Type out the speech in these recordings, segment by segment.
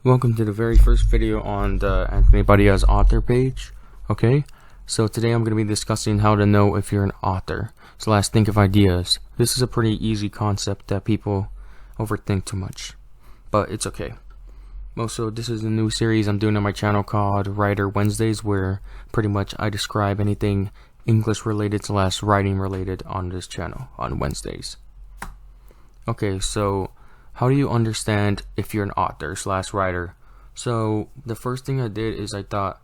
Welcome to the very first video on the Anthony Badia's author page. Okay, so today I'm going to be discussing how to know if you're an author. So let's think of ideas. This is a pretty easy concept that people overthink too much, but it's okay. Also, this is a new series I'm doing on my channel called Writer Wednesdays, where pretty much I describe anything English related / writing related on this channel on Wednesdays. Okay, so how do you understand if you're an author / writer? So the first thing I did is I thought,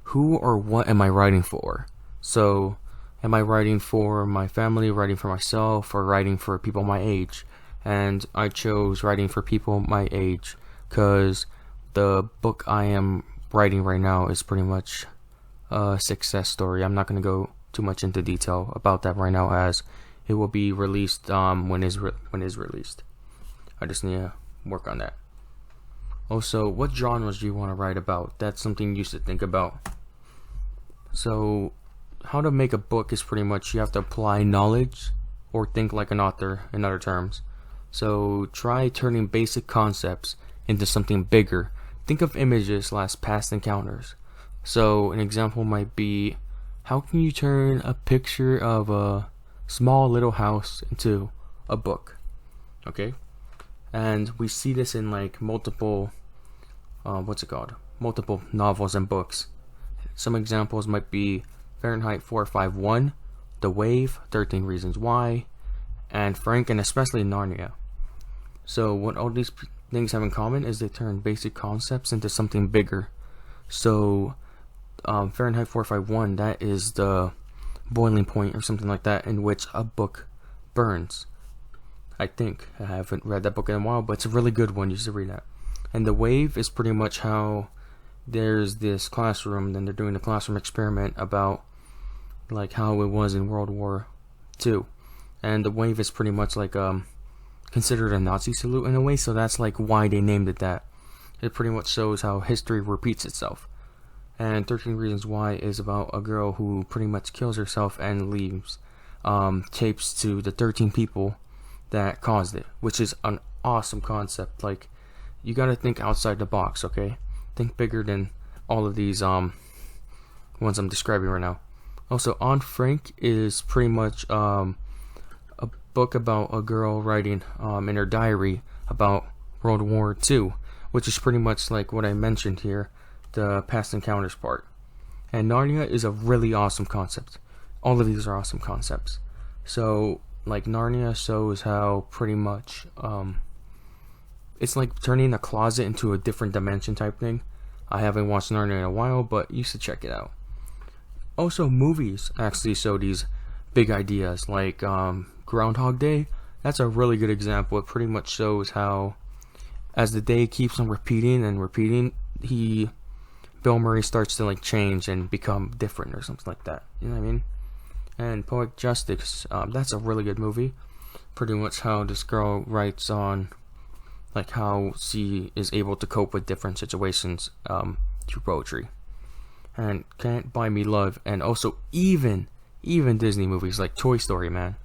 who or what am I writing for? So am I writing for my family, writing for myself, or writing for people my age? And I chose writing for people my age because the book I am writing right now is pretty much a success story. I'm not going to go too much into detail about that right now, as it will be released when it's released. I just need to work on that. Also, what genres do you want to write about? That's something you should think about. So, how to make a book is pretty much you have to apply knowledge or think like an author, in other terms. So, try turning basic concepts into something bigger. Think of images / past encounters. So, an example might be, how can you turn a picture of a small little house into a book? Okay? And we see this in like multiple multiple novels and books. Some examples might be Fahrenheit 451, The Wave, 13 Reasons Why, and Frank, and especially Narnia. So what all these things have in common is they turn basic concepts into something bigger. So Fahrenheit 451, that is the boiling point or something like that in which a book burns. I think. I haven't read that book in a while, but it's a really good one. You should read that. And The Wave is pretty much how there's this classroom, and they're doing a classroom experiment about like how it was in World War II. And the wave is pretty much like considered a Nazi salute in a way, so that's like why they named it that. It pretty much shows how history repeats itself. And 13 Reasons Why is about a girl who pretty much kills herself and leaves tapes to the 13 people that caused it, which is an awesome concept. Like, you gotta think outside the box, okay? Think bigger than all of these ones I'm describing right now. Also, Anne Frank is pretty much a book about a girl writing in her diary about World War II, which is pretty much like what I mentioned here, the past encounters part. And Narnia is a really awesome concept. All of these are awesome concepts. So like Narnia shows how pretty much it's like turning a closet into a different dimension type thing. I haven't watched Narnia in a while, but you should check it out. Also, movies actually show these big ideas, like Groundhog Day. That's a really good example. It pretty much shows how as the day keeps on repeating and repeating, Bill Murray starts to like change and become different or something like that. You know what I mean? And Poetic Justice, that's a really good movie. Pretty much how this girl writes on like how she is able to cope with different situations through poetry. And Can't Buy Me Love, and also even Disney movies like Toy Story, man.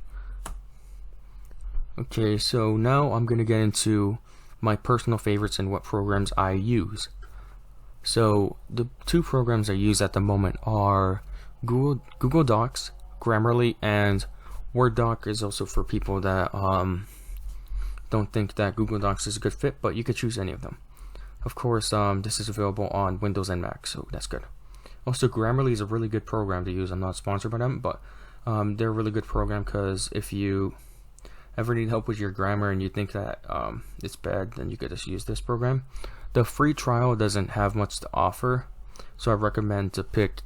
Okay, so now I'm gonna get into my personal favorites and what programs I use. So the two programs I use at the moment are Google Docs, Grammarly, and Word Doc is also for people that don't think that Google Docs is a good fit, but you could choose any of them. Of course, this is available on Windows and Mac, so that's good. Also, Grammarly is a really good program to use. I'm not sponsored by them, but they're a really good program because if you ever need help with your grammar and you think that it's bad, then you could just use this program. The free trial doesn't have much to offer, so I recommend to pick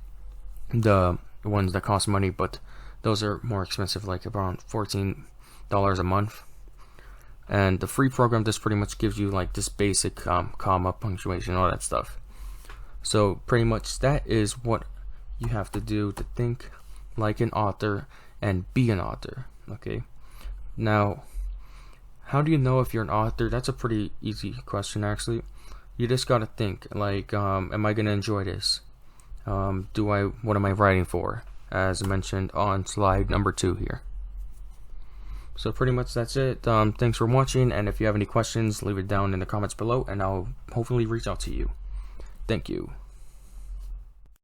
the ones that cost money, but those are more expensive, like around $14 a month. And the free program just pretty much gives you like this basic comma, punctuation, all that stuff. So pretty much that is what you have to do to think like an author and be an author. Okay, now how do you know if you're an author? That's a pretty easy question, actually. You just gotta think like, am I gonna enjoy this? What am I writing for? As mentioned on slide number 2 here. So pretty much that's it. Thanks for watching, and if you have any questions, leave it down in the comments below, and I'll hopefully reach out to you. Thank you.